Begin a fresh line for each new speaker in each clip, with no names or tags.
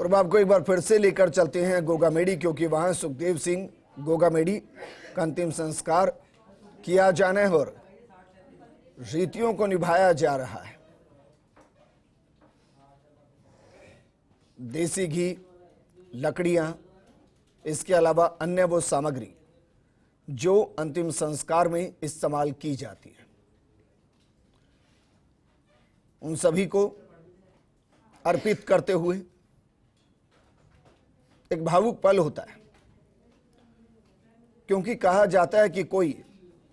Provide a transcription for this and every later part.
और अब आपको एक बार फिर से लेकर चलते हैं गोगामेडी, क्योंकि वहां सुखदेव सिंह गोगामेडी का अंतिम संस्कार किया जाना है और रीतियों को निभाया जा रहा है। देसी घी, लकड़ियां, इसके अलावा अन्य वो सामग्री जो अंतिम संस्कार में इस्तेमाल की जाती है, उन सभी को अर्पित करते हुए एक भावुक पल होता है, क्योंकि कहा जाता है कि कोई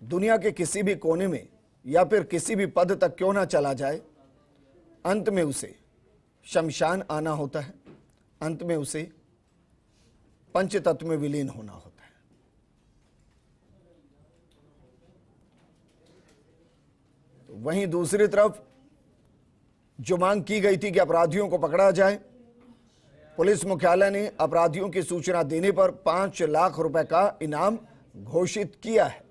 दुनिया के किसी भी कोने में या फिर किसी भी पद तक क्यों ना चला जाए, अंत में उसे शमशान आना होता है, अंत में उसे पंच तत्व में विलीन होना होता है। तो वहीं दूसरी तरफ जो मांग की गई थी कि अपराधियों को पकड़ा जाए, पुलिस मुख्यालय ने अपराधियों की सूचना देने पर 5 लाख रुपए का इनाम घोषित किया है।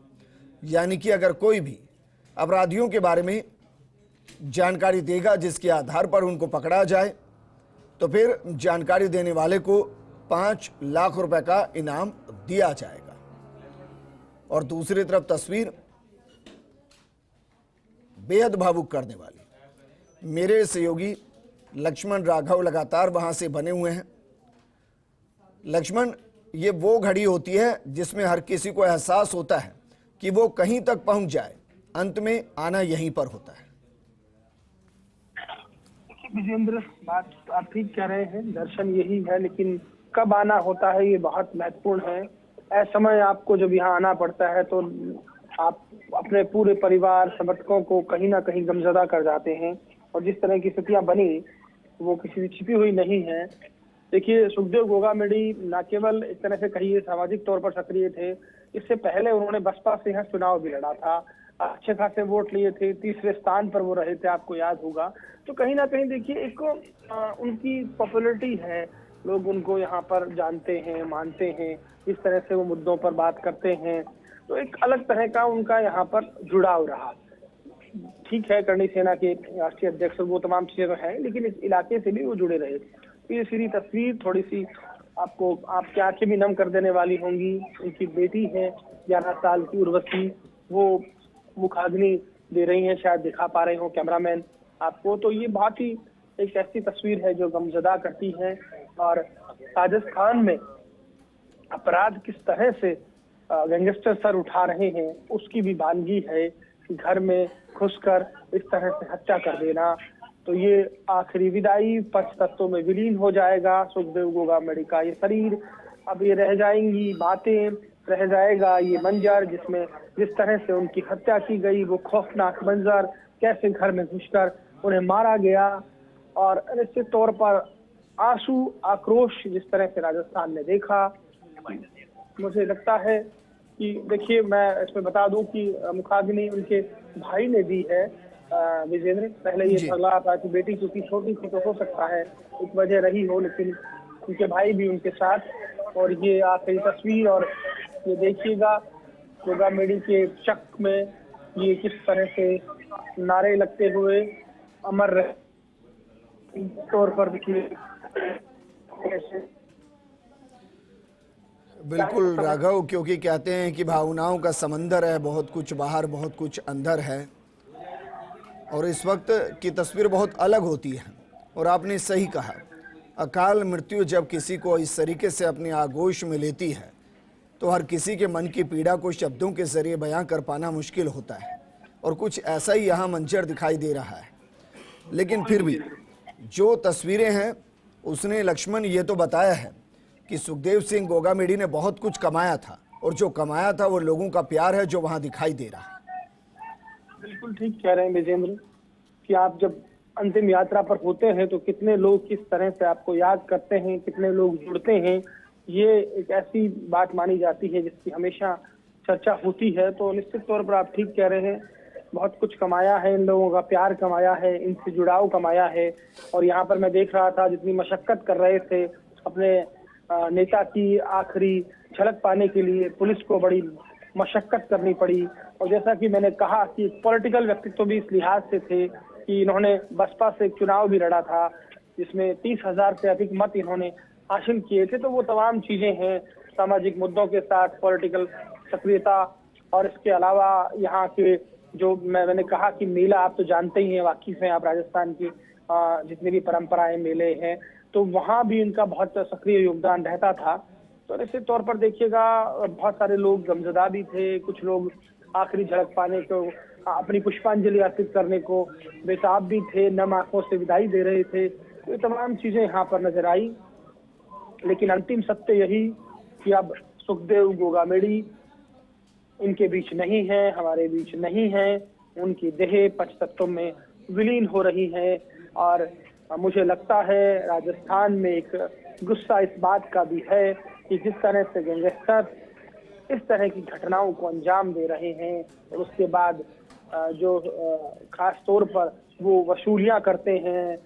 यानी कि अगर कोई भी अपराधियों के बारे में जानकारी देगा जिसके आधार पर उनको पकड़ा जाए, तो फिर जानकारी देने वाले को 5 लाख रुपए का इनाम दिया जाएगा। और दूसरी तरफ तस्वीर बेहद भावुक करने वाली, मेरे सहयोगी लक्ष्मण राघव लगातार वहां से बने हुए हैं। लक्ष्मण, ये वो घड़ी होती है जिसमें हर किसी को एहसास होता है कि वो कहीं तक पहुंच जाए, अंत में आना यहीं पर होता है।
विजेंद्र, बात आप ठीक कह रहे हैं, दर्शन यही है, लेकिन कब आना होता है ये बहुत महत्वपूर्ण है। ऐसा समय आपको जब यहाँ आना पड़ता है तो आप अपने पूरे परिवार समर्थकों को कहीं ना कहीं गमजदा कर जाते हैं, और जिस तरह की स्थितियां बनी वो किसी से छिपी हुई नहीं है। देखिए, सुखदेव गोगामेडी न केवल एक तरह से कहिए सामाजिक तौर पर सक्रिय थे, इससे पहले उन्होंने बसपा से यहाँ चुनाव भी लड़ा था, अच्छे खासे वोट लिए थे, तीसरे स्थान पर वो रहे थे, आपको याद होगा। तो कहीं ना कहीं देखिए एक उनकी पॉपुलैरिटी है, लोग उनको यहाँ पर जानते हैं, मानते हैं, इस तरह से वो मुद्दों पर बात करते हैं, तो एक अलग तरह का उनका यहाँ पर जुड़ाव रहा। ठीक है, करणी सेना के राष्ट्रीय अध्यक्ष, वो तमाम चीजें है, लेकिन इस इलाके से भी वो जुड़े रहे। तो ये सीधी तस्वीर थोड़ी सी आपकी आंखें भी नम कर देने वाली होंगी। उनकी बेटी है 11 साल की उर्वशी, वो मुखाग्नि दे रही हैं, शायद दिखा पा रहे हो कैमरामैन आपको। तो ये बहुत ही एक ऐसी तस्वीर है जो गमजदा करती है। और राजस्थान में अपराध किस तरह से गैंगस्टर सर उठा रहे हैं, उसकी भी वानगी है। घर में घुसकर इस तरह से हत्या कर देना, तो ये आखिरी विदाई, पंच तत्वों में विलीन हो जाएगा सुखदेव गोगामेडी का ये शरीर। अब ये रह जाएंगी बातें, रह जाएगा ये मंजर जिसमें जिस तरह से उनकी हत्या की गई, वो खौफनाक मंजर, कैसे घर में घुसकर उन्हें मारा गया, और निश्चित तौर पर आंसू, आक्रोश जिस तरह से राजस्थान ने देखा। मुझे लगता है कि देखिए, मैं इसमें बता दूं कि मुखाग्नि उनके भाई ने दी है विजेंद्र। पहले ये सलाह था कि बेटी क्योंकि छोटी थी तो हो सकता है एक वजह रही हो, लेकिन उनके भाई भी उनके साथ। और ये आखिरी तस्वीर, और ये देखिएगा गोगामेडी के चक में ये किस तरह से नारे लगते हुए अमर तौर पर देखिए।
बिल्कुल राघव, क्योंकि कहते हैं कि भावनाओं का समंदर है, बहुत कुछ बाहर, बहुत कुछ अंदर है, और इस वक्त की तस्वीर बहुत अलग होती है। और आपने सही कहा, अकाल मृत्यु जब किसी को इस तरीके से अपने आगोश में लेती है तो हर किसी के मन की पीड़ा को शब्दों के जरिए बयां कर पाना मुश्किल होता है, और कुछ ऐसा ही यहाँ मंजर दिखाई दे रहा है। लेकिन फिर भी जो तस्वीरें हैं, उसने लक्ष्मण ये तो बताया है कि सुखदेव सिंह गोगामेडी ने बहुत कुछ कमाया था, और जो कमाया था वो लोगों का प्यार है जो वहां दिखाई दे रहा है।
बिल्कुल ठीक कह रहे हैं विजेंद्र कि आप जब अंतिम यात्रा पर होते हैं तो कितने लोग किस तरह से आपको याद करते हैं, कितने लोग जुड़ते हैं, ये एक ऐसी बात मानी जाती है जिसकी हमेशा चर्चा होती है। तो निश्चित तौर पर आप ठीक कह रहे हैं, बहुत कुछ कमाया है, इन लोगों का प्यार कमाया है, इनसे जुड़ाव कमाया है। और यहाँ पर मैं देख रहा था जितनी मशक्कत कर रहे थे अपने नेता की आखिरी झलक पाने के लिए, पुलिस को बड़ी मशक्कत करनी पड़ी। और जैसा कि मैंने कहा कि पॉलिटिकल व्यक्तित्व भी इस लिहाज से थे कि इन्होंने बसपा से चुनाव भी लड़ा था, जिसमें 30,000 से अधिक मत इन्होंने हासिल किए थे। तो वो तमाम चीजें हैं, सामाजिक मुद्दों के साथ पॉलिटिकल सक्रियता, और इसके अलावा यहाँ के जो मैंने कहा कि मेला आप तो जानते ही हैं, वाकिफ हैं आप राजस्थान की जितनी भी परंपराएं मेले हैं, तो वहाँ भी इनका बहुत सक्रिय योगदान रहता था। तो ऐसे तौर पर देखिएगा बहुत सारे लोग गमजदा भी थे, कुछ लोग आखिरी झलक पाने को, अपनी पुष्पांजलि अर्पित करने को बेताब भी थे, नम आंखों से विदाई दे रहे थे। तो ये तमाम चीजें यहाँ पर नजर आई, लेकिन अंतिम सत्य यही कि अब सुखदेव गोगामेड़ी इनके बीच नहीं है, हमारे बीच नहीं है। उनकी देह पंचतत्व में विलीन हो रही है, और मुझे लगता है राजस्थान में एक गुस्सा इस बात का भी है कि जिस तरह से गैंगस्टर इस तरह की घटनाओं को अंजाम दे रहे हैं, और उसके बाद जो खास तौर पर वो वसूलियां करते हैं,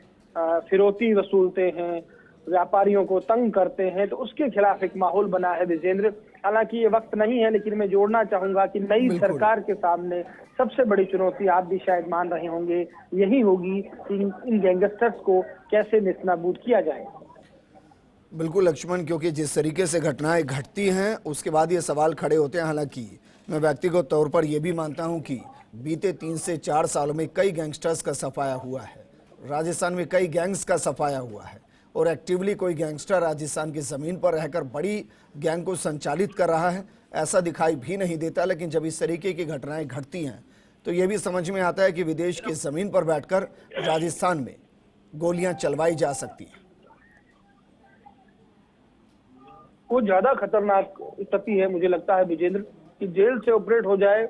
फिरौती वसूलते हैं, व्यापारियों को तंग करते हैं, तो उसके खिलाफ एक माहौल बना है विजेंद्र। हालांकि ये वक्त नहीं है, लेकिन मैं जोड़ना चाहूंगा कि नई सरकार के सामने सबसे बड़ी चुनौती, आप भी शायद मान रहे होंगे, यही होगी कि इन गैंगस्टर्स को कैसे नेस्तनाबूद किया जाए।
बिल्कुल लक्ष्मण, क्योंकि जिस तरीके से घटनाएं घटती हैं उसके बाद ये सवाल खड़े होते हैं। हालांकि मैं व्यक्तिगत तौर पर यह भी मानता हूं कि बीते 3 से 4 सालों में कई गैंगस्टर्स का सफाया हुआ है, राजस्थान में कई गैंग्स का सफाया हुआ है, और एक्टिवली कोई गैंगस्टर राजस्थान की ज़मीन पर रहकर बड़ी गैंग को संचालित कर रहा है ऐसा दिखाई भी नहीं देता। लेकिन जब इस तरीके की घटनाएं घटती हैं तो ये भी समझ में आता है कि विदेश की ज़मीन पर बैठकर राजस्थान में गोलियां चलवाई जा सकती हैं।
वो ज्यादा खतरनाक स्थिति है मुझे लगता है विजेंद्र, कि जेल से ऑपरेट हो जाए,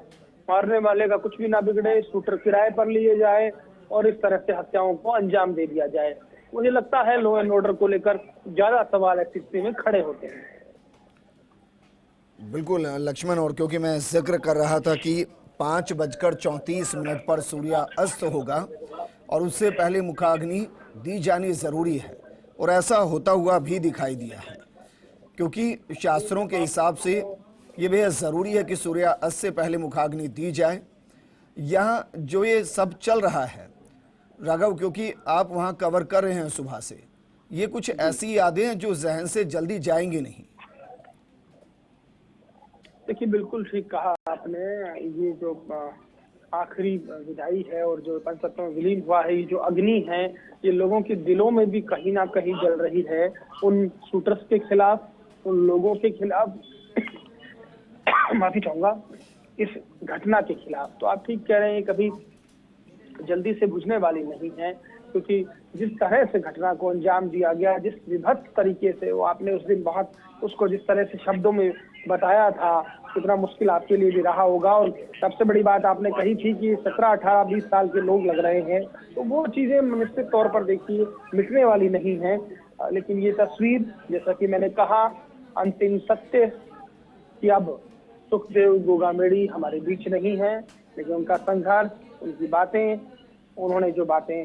मारने वाले का कुछ भी ना बिगड़े, शूटर किराए पर लिए जाए और इस तरह से हत्याओं को अंजाम दे दिया जाए। मुझे लगता है लॉ एंड ऑर्डर को लेकर ज्यादा सवाल ऐसी स्थिति में खड़े होते हैं।
बिल्कुल लक्ष्मण, और क्योंकि मैं जिक्र कर रहा था कि 5:34 पर सूर्य अस्त होगा और उससे पहले मुखाग्नि दी जानी जरूरी है, और ऐसा होता हुआ भी दिखाई दिया है, क्योंकि शास्त्रों के हिसाब से ये बेहद ज़रूरी है कि सूर्य अस्त से पहले मुखाग्नि दी जाए। यहाँ जो ये सब चल रहा है राघव, क्योंकि आप वहाँ कवर कर रहे हैं सुबह से, ये कुछ ऐसी यादें हैं जो जहन से जल्दी जाएंगी नहीं।
देखिए बिल्कुल ठीक कहा आपने, ये जो आखिरी विदाई है और जो पंचतत्व में विलीन हुआ है, ये जो अग्नि है, ये लोगों के दिलों में भी कहीं ना कहीं जल रही है, उन शूटर्स के खिलाफ, उन लोगों के खिलाफ माफी चाहूंगा, इस घटना के खिलाफ। तो आप ठीक कह रहे हैं, कभी जल्दी से बुझने वाली नहीं है, क्योंकि जिस तरह से घटना को अंजाम दिया गया, जिस विभत्स तरीके से, वो आपने उस दिन बहुत उसको जिस तरह से शब्दों में बताया था, कितना मुश्किल आपके लिए भी रहा होगा। और सबसे बड़ी बात आपने कही थी कि 17, 18, 20 साल के लोग लग रहे हैं, तो वो चीजें निश्चित तौर पर देखिए मिटने वाली नहीं है। लेकिन ये तस्वीर, जैसा कि मैंने कहा, अंतिम सत्य कि अब सुखदेव गोगामेड़ी हमारे बीच नहीं है, लेकिन उनका संघर्ष, उनकी बातें, उन्होंने जो बातें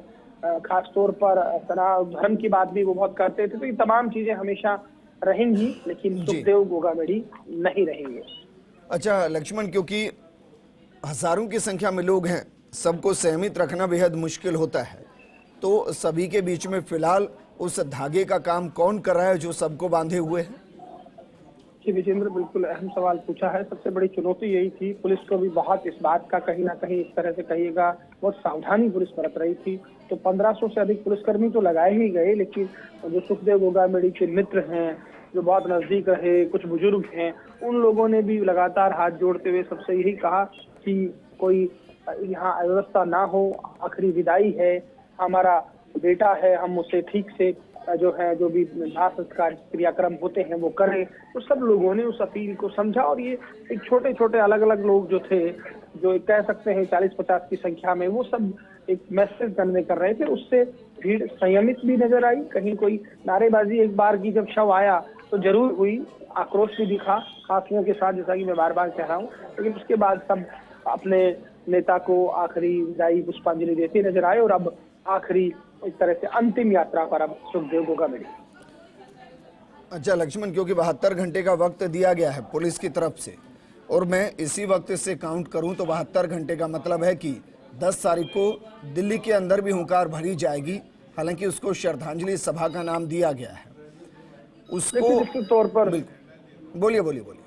खास तौर पर तनाव धर्म की बात भी वो बहुत करते थे, तो ये तमाम चीजें हमेशा रहेंगी, लेकिन सुखदेव गोगामेड़ी नहीं रहेंगे।
अच्छा लक्ष्मण, क्योंकि हजारों की संख्या में लोग हैं, सबको सहमित रखना बेहद मुश्किल होता है, तो सभी के बीच में फिलहाल उस धागे का काम कौन कर रहा है जो सबको बांधे हुए है?
विजेंद्र, बिल्कुल अहम सवाल पूछा है। सबसे बड़ी चुनौती यही थी, पुलिस को भी बहुत इस बात का कहीं ना कहीं, इस तरह से कहिएगा, बहुत सावधानी पुलिस बरत रही थी। तो 1500 से अधिक पुलिसकर्मी तो लगाए ही गए, लेकिन जो सुखदेव गोगामेड़ी के मित्र हैं, जो बहुत नजदीक रहे, कुछ बुजुर्ग हैं, उन लोगों ने भी लगातार हाथ जोड़ते हुए सबसे यही कहा कि कोई यहाँ अव्यवस्था ना हो, आखिरी विदाई है, हमारा बेटा है, हम उसे ठीक से जो है, जो भी दाह संस्कार क्रियाक्रम होते हैं वो करें। तो सब लोगों ने उस अपील को समझा, और ये एक छोटे छोटे अलग अलग लोग जो थे, जो कह सकते हैं 40-50 की संख्या में, वो सब एक मैसेज कन्वे कर रहे थे। उससे भीड़ संयमित भी नजर आई, कहीं कोई नारेबाजी एक बार की जब शव आया तो जरूर हुई, आक्रोश भी दिखा आंसुओं के साथ, जैसा कि मैं बार बार कह रहा हूँ, लेकिन उसके बाद सब अपने नेता को आखिरी विदाई पुष्पांजलि देते नजर आए, और अब आखिरी इस तरह से अंतिम यात्रा पर अब सुखदेव गोगामेड़ी।
अच्छा लक्ष्मण, क्योंकि 72 घंटे का वक्त दिया गया है पुलिस की तरफ से, और मैं इसी वक्त से काउंट करूं तो 72 घंटे का मतलब है कि 10 तारीख को दिल्ली के अंदर भी हुंकार भरी जाएगी हालांकि उसको श्रद्धांजलि सभा का नाम दिया गया है, उसको
देखिए निश्चित तौर पर
बिल्कुल बोलिए बोलिए बोलिए।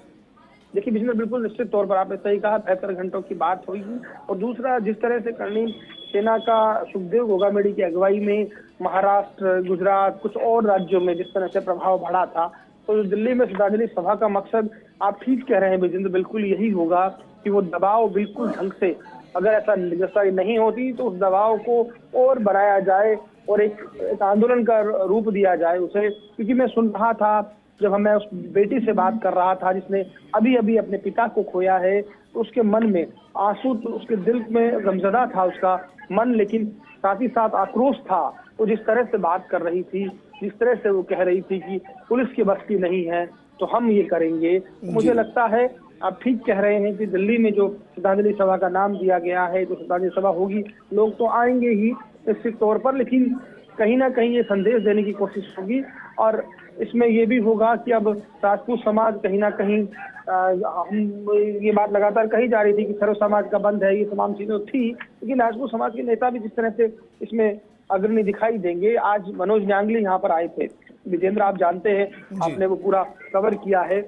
देखिए बिजनेस बिल्कुल निश्चित तौर पर आपने सही कहा, 72 घंटों की बात होगी। और दूसरा, जिस तरह से कर्नल सेना का सुखदेव गोगामेडी की अगुवाई में महाराष्ट्र, गुजरात, कुछ और राज्यों में जिस तरह से प्रभाव बढ़ा था, तो दिल्ली में श्रद्धांजलि सभा का मकसद, आप ठीक कह रहे हैं विजेंद्र, बिल्कुल यही होगा कि वो दबाव बिल्कुल ढंग से, अगर ऐसा गिरफ्तारी नहीं होती तो उस दबाव को और बढ़ाया जाए और एक आंदोलन का रूप दिया जाए उसे। क्योंकि मैं सुन रहा था, जब मैं उस बेटी से बात कर रहा था जिसने अभी अभी अपने पिता को खोया है, तो उसके मन में आंसू, तो उसके दिल में गमजदा था उसका मन, लेकिन साथ ही साथ आक्रोश था। वो जिस तरह से बात कर रही थी, जिस तरह से वो कह रही थी कि पुलिस की बस की नहीं है तो हम ये करेंगे, मुझे लगता है आप ठीक कह रहे हैं कि दिल्ली में जो श्रद्धांजलि सभा का नाम दिया गया है, तो श्रद्धांजलि सभा होगी, लोग तो आएंगे ही निश्चित तौर पर, लेकिन कहीं ना कहीं ये संदेश देने की कोशिश होगी। और इसमें ये भी होगा कि अब राजपूत समाज कहीं ना कहीं, हम ये बात लगातार कही जा रही थी कि सर्व समाज का बंद है, ये तमाम चीजें थी, लेकिन राजपूत समाज के नेता भी जिस तरह से इसमें अग्रणी दिखाई देंगे। आज मनोज न्यांगली यहाँ पर आए थे, विजेंद्र आप जानते हैं, आपने वो पूरा कवर किया है,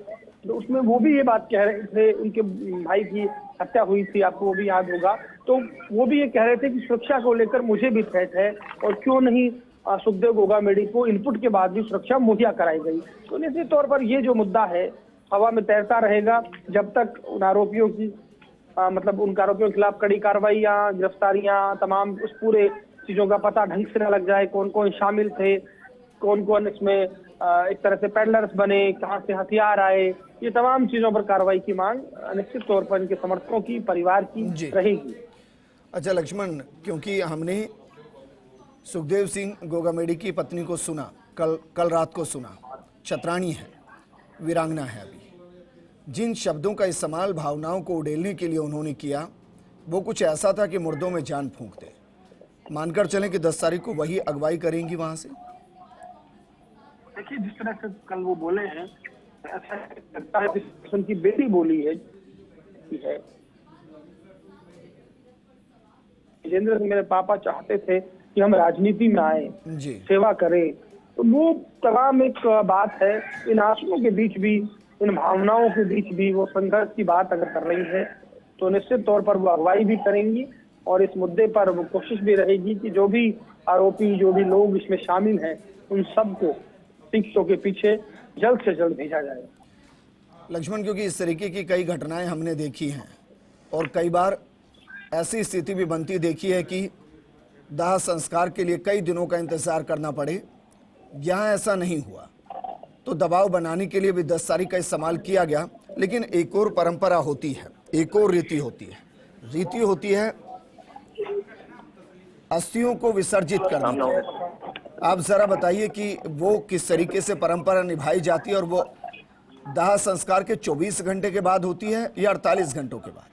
तो उसमें वो भी ये बात कह रहे थे, उनके भाई की हत्या हुई थी, आपको वो भी याद होगा, तो वो भी ये कह रहे थे कि सुरक्षा को लेकर मुझे भी थ्रेट है और क्यों नहीं सुखदेव गोगामेडी को इनपुट के बाद भी सुरक्षा मुहैया कराई गई। तो निश्चित तौर पर ये जो मुद्दा है हवा में तैरता रहेगा जब तक उन आरोपियों की मतलब उन आरोपियों के खिलाफ कड़ी कार्रवाइयां, गिरफ्तारियां, तमाम उस पूरे चीजों का पता ढंग से न लग जाए, कौन कौन शामिल थे, कौन कौन इसमें एक तरह से पेडलर्स बने, कहां से हथियार आए, ये तमाम चीजों पर कार्रवाई की मांग निश्चित तौर पर इनके समर्थकों की, परिवार की रहेगी।
अच्छा लक्ष्मण, क्योंकि हमने सुखदेव सिंह गोगामेडी की पत्नी को सुना, कल रात को सुना, चतरानी है, वीरांगना है अभी, जिन शब्दों का इस्तेमाल भावनाओं को उड़ेलने के लिए उन्होंने किया, वो कुछ ऐसा था कि मुर्दों में जान फूंक दे। मानकर चलें कि 10 तारीख को वही अगुवाई करेंगी वहां से।
देखिए जिस तरह से कल वो बोले हैं, ऐसा लगता है कि उनकी बेटी बोली है विजेंद्र, मेरे पापा चाहते थे कि हम राजनीति में आए, सेवा करें, तो वो तमाम एक बात है। इन आंसुओं के बीच भी, इन भावनाओं के बीच भी वो संघर्ष की बात अगर कर रही है, तो निश्चित तौर पर वो अगुवाई भी करेंगी और इस मुद्दे पर वो कोशिश भी रहेगी कि जो भी आरोपी, जो भी लोग इसमें शामिल हैं, उन सबको शिक्षकों के पीछे जल्द से जल्द भेजा जाए।
लक्ष्मण, क्योंकि इस तरीके की कई घटनाएं हमने देखी हैं और कई बार ऐसी स्थिति भी बनती देखी है कि दाह संस्कार के लिए कई दिनों का इंतजार करना पड़े। यहाँ ऐसा नहीं हुआ, तो दबाव बनाने के लिए भी 10 तारीख का इस्तेमाल किया गया। लेकिन एक और परंपरा होती है, एक और रीति होती है, रीति होती है अस्थियों को विसर्जित करने की। आप जरा बताइए कि वो किस तरीके से परंपरा निभाई जाती है और वो दाह संस्कार के 24 घंटे के बाद होती है या 48 घंटों के बाद?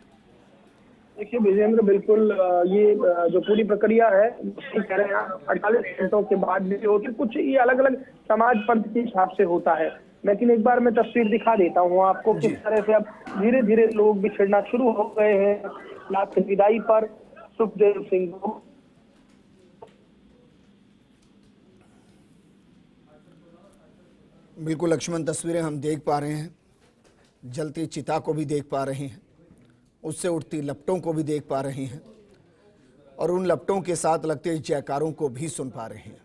देखिए विजेंद्र, बिल्कुल ये जो पूरी प्रक्रिया है कह रहे हैं 48 घंटों के बाद भी होती, कुछ ये अलग अलग समाज पंथ के हिसाब से होता है। लेकिन एक बार मैं तस्वीर दिखा देता हूँ आपको, किस तरह से अब धीरे धीरे लोग बिछड़ना शुरू हो गए हैं लास्ट विदाई पर सुखदेव सिंह को।
बिल्कुल लक्ष्मण, तस्वीरें हम देख पा रहे हैं, जलती चिता को भी देख पा रहे हैं, उससे उठती लपटों को भी देख पा रहे हैं और उन लपटों के साथ लगते जयकारों को भी सुन पा रहे हैं।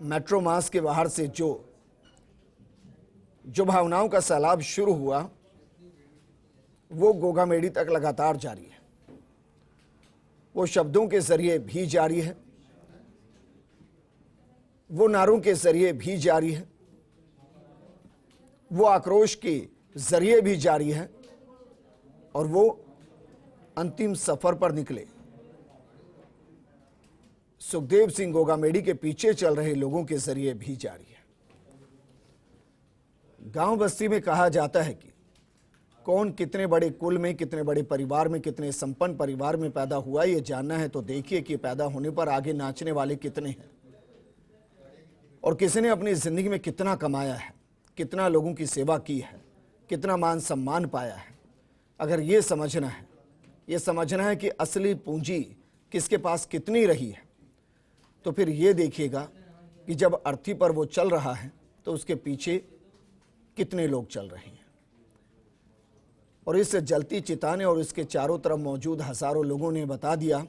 मेट्रो मास के बाहर से जो भावनाओं का सैलाब शुरू हुआ, वो गोगामेडी तक लगातार जारी है। वो शब्दों के जरिए भी जारी है, वो नारों के जरिए भी जारी है, वो आक्रोश के जरिए भी जारी है और वो अंतिम सफर पर निकले सुखदेव सिंह गोगामेडी के पीछे चल रहे लोगों के जरिए भी जारी है। गांव बस्ती में कहा जाता है कि कौन कितने बड़े कुल में, कितने बड़े परिवार में, कितने संपन्न परिवार में पैदा हुआ, ये जानना है तो देखिए कि पैदा होने पर आगे नाचने वाले कितने हैं और किसी ने अपनी जिंदगी में कितना कमाया है, कितना लोगों की सेवा की है, कितना मान सम्मान पाया है। अगर ये समझना है कि असली पूंजी किसके पास कितनी रही है, तो फिर ये देखिएगा कि जब अर्थी पर वो चल रहा है तो उसके पीछे कितने लोग चल रहे हैं। और इस जलती चिता ने और इसके चारों तरफ मौजूद हजारों लोगों ने बता दिया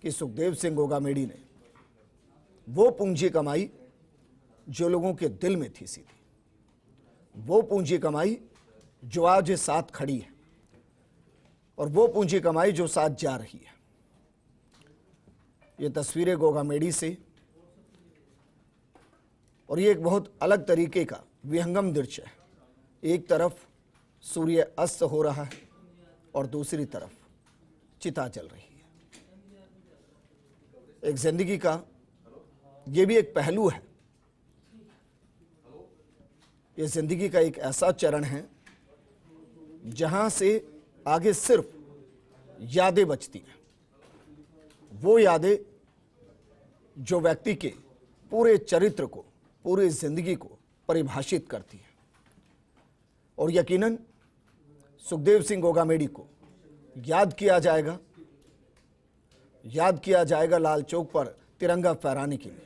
कि सुखदेव सिंह गोगामेडी ने वो पूंजी कमाई जो लोगों के दिल में थी सीधी, वो पूंजी कमाई जो आज साथ खड़ी है और वो पूंजी कमाई जो साथ जा रही है। ये तस्वीरें गोगामेडी से, और ये एक बहुत अलग तरीके का विहंगम दृश्य है। एक तरफ सूर्य अस्त हो रहा है और दूसरी तरफ चिता जल रही है। एक जिंदगी का ये भी एक पहलू है। ये जिंदगी का एक ऐसा चरण है जहां से आगे सिर्फ यादें बचती हैं, वो यादें जो व्यक्ति के पूरे चरित्र को, पूरी जिंदगी को परिभाषित करती हैं। और यकीनन सुखदेव सिंह गोगामेडी को याद किया जाएगा लाल चौक पर तिरंगा फहराने के लिए,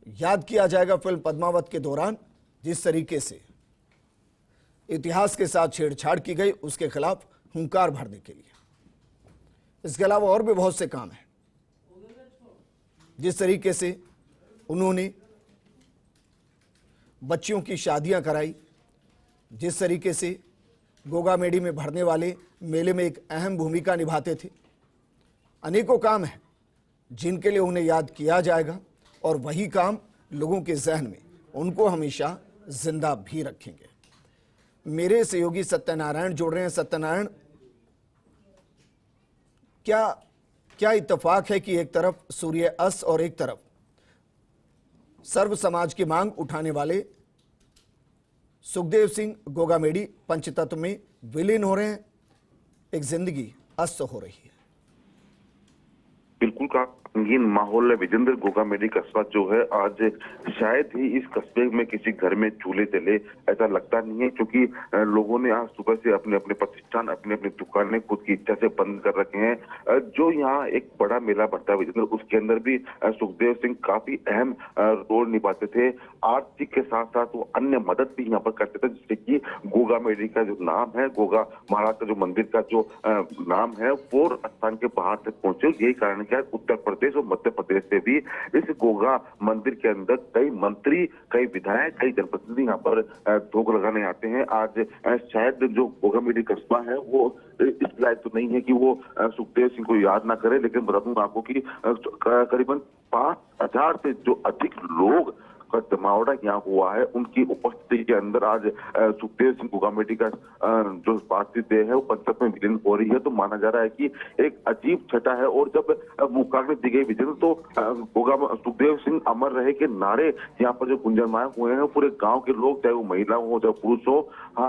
याद किया जाएगा फिल्म पद्मावत के दौरान जिस तरीके से इतिहास के साथ छेड़छाड़ की गई, उसके खिलाफ हुंकार भरने के लिए। इसके अलावा और भी बहुत से काम हैं। जिस तरीके से उन्होंने बच्चियों की शादियां कराई, जिस तरीके से गोगामेडी में भरने वाले मेले में एक अहम भूमिका निभाते थे, अनेकों काम हैं जिनके लिए उन्हें याद किया जाएगा और वही काम लोगों के जहन में उनको हमेशा जिंदा भी रखेंगे। मेरे सहयोगी सत्यनारायण जुड़ रहे हैं। सत्यनारायण, क्या इत्तेफाक है कि एक तरफ सूर्य अस्त और एक तरफ सर्व समाज की मांग उठाने वाले सुखदेव सिंह गोगामेडी पंचतत्व में विलीन हो रहे हैं, एक जिंदगी अस्त हो रही है।
बिल्कुल का संगीन माहौल है विजेंद्र। गोगामेडी कस्बा जो है आज शायद ही इस कस्बे में किसी घर में चूल्हे जले, ऐसा लगता नहीं है, क्योंकि लोगों ने आज सुबह से अपने अपने प्रतिष्ठान, अपने अपने दुकानें खुद की इच्छा से बंद कर रखे हैं। जो यहाँ एक बड़ा मेला बढ़ता है विजेंद्र, उसके अंदर भी सुखदेव सिंह काफी अहम रोल निभाते थे। आर्थिक के साथ साथ वो अन्य मदद भी यहाँ पर करते थे, जिससे कि गोगामेडी का जो नाम है, गोगा महाराज का जो मंदिर का जो नाम है, वो राजस्थान के बाहर तक पहुंचे। यही कारण क्या है, उत्तर प्रदेश और मध्य प्रदेश से भी इस गोगा मंदिर के अंदर कई मंत्री, कई विधायक, कई जनप्रतिनिधि यहाँ पर धोख लगाने आते हैं। आज शायद जो गोगामेडी कस्बा है वो इस लायक तो नहीं है कि वो सुखदेव सिंह को याद ना करे, लेकिन बता दूं आपको कि करीबन 5000 से जो अधिक लोग का जमावड़ा यहाँ हुआ है, उनकी उपस्थिति के अंदर आज सुखदेव सिंह गोगामेडी का जो पार्थिव देह है वो पंचतत्व में विलीन हो रही है। तो माना जा रहा है कि एक अजीब छटा है। और जब मुखाग्नि दी गई विजय, तो सुखदेव सिंह अमर रहे के नारे यहाँ पर जो गुंजयमान हुए हैं, पूरे गाँव के लोग, चाहे वो महिला हो चाहे पुरुष हो,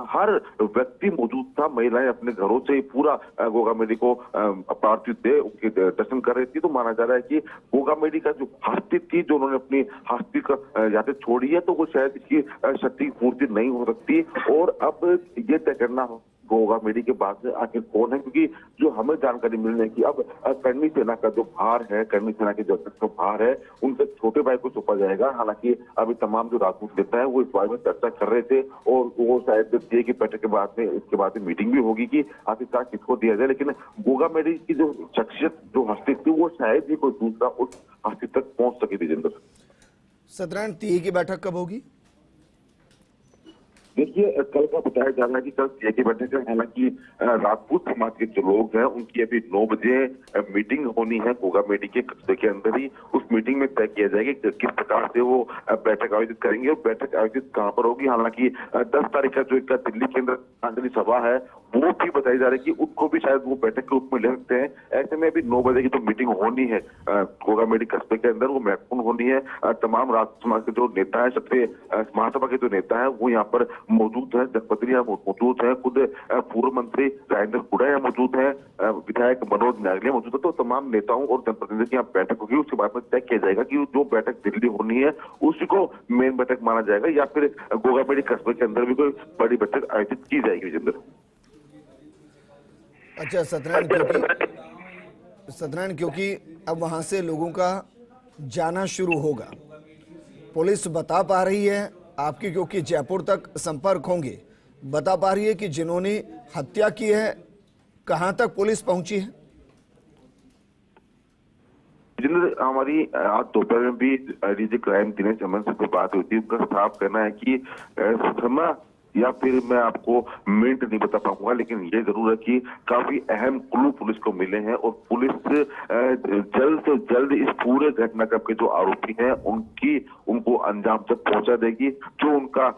हर व्यक्ति मौजूद था। महिलाएं अपने घरों से ही पूरा गोगामेडी को पार्थिव देह उनके दर्शन कर रही थी। तो माना जा रहा है कि गोगामेडी का जो हस्ती थी, जो उन्होंने अपनी हस्ती का यादें छोड़ी है, तो वो शायद इसकी शक्ति पूर्ति नहीं हो सकती। और अब ये तय करना गोगामेडी के बाद में आखिर कौन है, क्योंकि जो हमें जानकारी मिल रही है कि अब कर्णी सेना का जो भार है, कर्णी सेना के जो अध्यक्ष भार है, उनके छोटे भाई को सौंपा जाएगा। हालांकि अभी तमाम जो राजपूत नेता है वो इस बारे में चर्चा कर रहे थे और वो शायद सीए की बैठक के बाद में, इसके बाद में मीटिंग भी होगी कि आखिरकार किसको दिया जाए। लेकिन गोगामेडी की जो शख्सियत, जो हस्ती थी, वो शायद ही कोई दूसरा उस हस्ती तक पहुंच सके। विजेंद्र,
सत्यनारायण, सीए की बैठक कब होगी?
देखिए, कल का बताया जा रहा है कि कल सीए की बैठक है। हालांकि राजपूत समाज के जो लोग हैं उनकी अभी 9 बजे मीटिंग होनी है गोगामेडी के कस्बे के अंदर ही। उस मीटिंग में तय किया जाएगा कि किस प्रकार से वो बैठक आयोजित करेंगे और बैठक आयोजित कहाँ पर होगी। हालांकि 10 तारीख का जो एक दिल्ली के अंदर श्रद्धांजलि सभा है वो भी बताई जा रही है कि उसको भी शायद वो बैठक के रूप में ले सकते हैं। ऐसे में अभी 9 बजे की जो मीटिंग होनी है गोगामेडी कस्बे के अंदर, वो महत्वपूर्ण होनी है। तमाम राजपूत समाज के जो नेता है, सबसे महासभा के जो नेता है वो यहाँ पर मौजूद है, जनप्रतिनिधि मौजूद है, खुद पूर्व मंत्री राजेंद्र गुड़ा यहाँ मौजूद है, विधायक मनोज नागलिया मौजूद है। तो तमाम नेताओं और जनप्रतिनिधि की यहाँ बैठक होगी। उसके बाद में तय किया जाएगा कि जो बैठक दिल्ली होनी है उसी को मेन बैठक माना जाएगा या फिर गोगामेडी कस्बे के अंदर भी कोई बड़ी बैठक आयोजित की जाएगी। विजेंद्र,
अच्छा सत्यनारायण, सत्यनारायण, क्योंकि अब वहां से लोगों का जाना शुरू होगा, पुलिस बता पा रही है आपकी, क्योंकि जयपुर तक संपर्क होंगे, बता पा रही है कि जिन्होंने हत्या की है कहां तक पुलिस पहुंची है?
जिन्हें हमारी आज दोपहर में भी डीजी क्राइम दिनेश अमन से बात हुई थी, उनका साफ कहना है कि समय या फिर मैं आपको मिनट नहीं बता पाऊंगा, लेकिन ये जरूर है कि काफी अहम क्लू पुलिस को मिले हैं और पुलिस जल्द से जल्द इस पूरे घटनाक्रम के जो आरोपी हैं उनको अंजाम तक पहुंचा देगी। जो उनका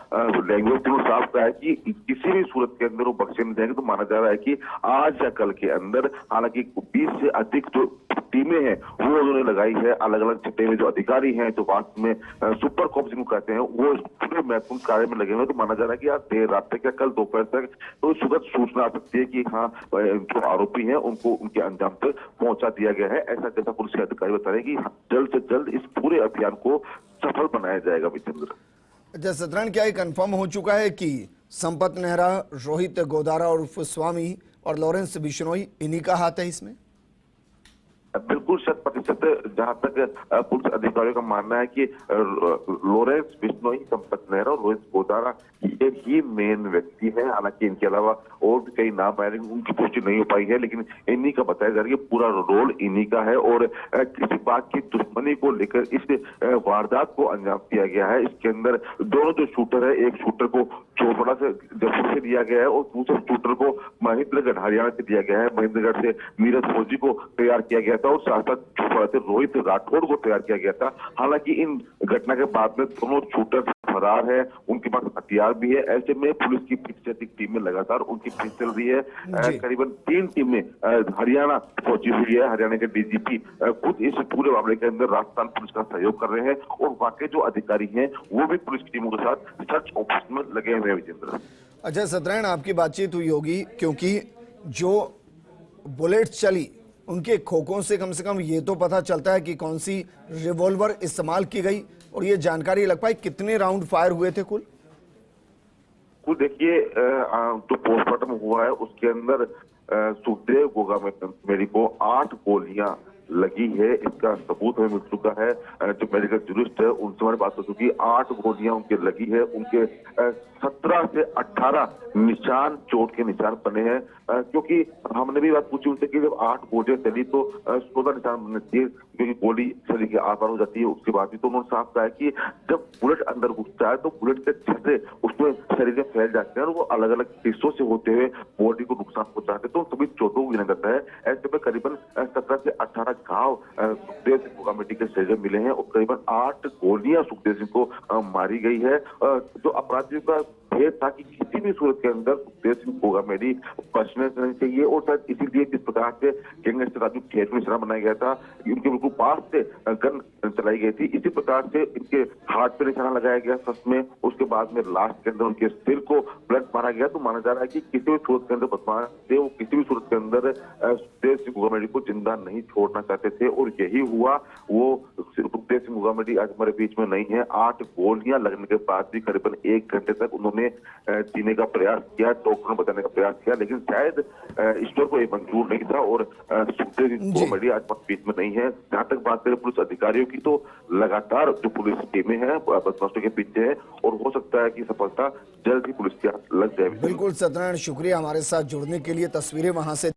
लैंग्वेज साफ कहा है कि किसी भी सूरत के अंदर वो बख्शे नहीं जाएंगे। तो माना जा रहा है कि आज या कल के अंदर, हालांकि 20 से अधिक जो टीमें हैं वो उन्होंने लगाई है, अलग अलग छठे में जो अधिकारी हैं जो वास्तव में सुपर कॉप्स जिनको कहते हैं, वो इस पूरे महत्वपूर्ण कार्य में लगे हुए हैं। तो माना जा रहा है कि आज देर रात तक या कल दोपहर तक तो सुखद सूचना आ सकती है कि हाँ, जो आरोपी हैं उनको उनके अंजाम तक पहुंचा दिया गया है। ऐसा जैसा पुलिस के अधिकारी बता रहे हैं कि जल्द से जल्द इस पूरे अभियान को सफल बनाया जाएगा। विजेंद्र,
अच्छा सत्यनारायण, क्या ये कंफर्म हो चुका है कि संपत नेहरा, रोहित गोदारा उर्फ स्वामी और लॉरेंस बिश्नोई इन्हीं का हाथ है इसमें?
बिल्कुल 100% जहां तक पुलिस अधिकारियों का मानना है कि लॉरेंस बिश्नोई, संपत नेहरा और रोहित गोदारा ये ही मेन व्यक्ति है। हालांकि इनके अलावा और भी कई नाम आए, उनकी पुष्टि नहीं हो पाई है, लेकिन इन्हीं का बताया जा रहा है कि पूरा रोल इन्हीं का है और किसी बात की दुश्मनी को लेकर इस वारदात को अंजाम दिया गया है। इसके अंदर दोनों जो शूटर है, एक शूटर को चोपड़ा से जयपुर से दिया गया है और दूसरे शूटर को महेंद्रगढ़ हरियाणा से दिया गया है। महेंद्रगढ़ से नीरज फौजी को तैयार किया गया था और साथ साथ चोपड़ा से रोहित राठौड़ को तैयार किया गया था। हालांकि इन घटना के बाद में दोनों शूटर फरार है, उनके पास हथियार भी है। ऐसे में पुलिस की 20 से अधिक टीमें लगातार उनकी पीछ चल रही है। करीबन 3 टीमें हरियाणा पहुंची हुई है। हरियाणा के डीजीपी खुद इस पूरे मामले के अंदर राजस्थान पुलिस का सहयोग कर रहे हैं और वाकई जो अधिकारी हैं वो भी पुलिस की टीमों के साथ सर्च ऑपरेशन में लगे हुए हैं। विजेंद्र,
अच्छा सत्यनारायण, आपकी बातचीत हुई होगी, क्योंकि जो बुलेट चली उनके खोखों से कम ये तो पता चलता है कि कौन सी रिवॉल्वर इस्तेमाल की गई, और ये जानकारी लग पाई कितने राउंड फायर हुए थे कुल?
देखिए, जो पोस्टमार्टम हुआ है उसके अंदर सुखदेव गोगामेडी को 8 गोलियां लगी है। इसका सबूत हमें मिल चुका है। जो मेडिकल जूरिस्ट है उनसे हमारी बात हो चुकी है। 8 गोलियां उनके लगी है। उनके 17 से 18 निशान, चोट के निशान बने हैं। क्योंकि हमने भी बात पूछी उनसे कि जब 8 गोलियां चली तो 16 निशान बनने चाहिए, क्योंकि गोली शरीर के आर पार हो जाती है। उसके बाद भी तो उन्होंने साफ कहा है कि जब बुलेट अंदर घुसता है तो बुलेट के छर्रे उसमें शरीर में फैल जाते हैं और वो अलग अलग हिस्सों से होते हुए बॉडी को नुकसान पहुंचाते हैं, तो सभी चोटों को गिना जाता है। ऐसे में करीबन 17 से 18 घाव सुखदेव सिंह गोगामेडी के शरीर में मिले हैं और करीबन 8 गोलियां सुखदेव सिंह को मारी गई है। जो अपराधियों का भेद था कि किसी भी सूरत के अंदर सुखदेव सिंह गोगामेडी बचने नहीं चाहिए और शायद इसीलिए जिस प्रकार से गैंगस्टर राजू खेत में निशाना बनाया गया था, इनके बिल्कुल पास से गन चलाई गई थी, इसी प्रकार से इनके हाथ पे निशाना लगाया गया फर्स्ट में, उसके बाद में लास्ट के अंदर उनके सिर को ब्लड मारा गया। तो माना जा रहा है कि किसी भी सूरत के अंदर बदमाश थे, वो किसी भी सूरत के अंदर सुखदेव सिंह गोगामेडी को जिंदा नहीं छोड़ना चाहते थे और यही हुआ। वो सुखदेव सिंह गोगामेडी आज हमारे बीच में नहीं है। 8 गोलियां लगने के बाद भी करीबन 1 घंटे तक उन्होंने जीने का प्रयास किया, डॉक्टर ने बताने का प्रयास किया, लेकिन शायद ईश्वर को ये मंजूर नहीं था और सुखदेव सिंह गोगामेडी आज बीच में नहीं है। जहां तक बात करें पुलिस अधिकारियों की, तो लगातार जो पुलिस टीमें हैं बदमाशों के पीछे है और हो सकता है कि सफलता जल्द ही पुलिस के हाथ लग जाए।
बिल्कुल सत्यनारायण, शुक्रिया हमारे साथ जुड़ने के लिए। तस्वीरें वहां से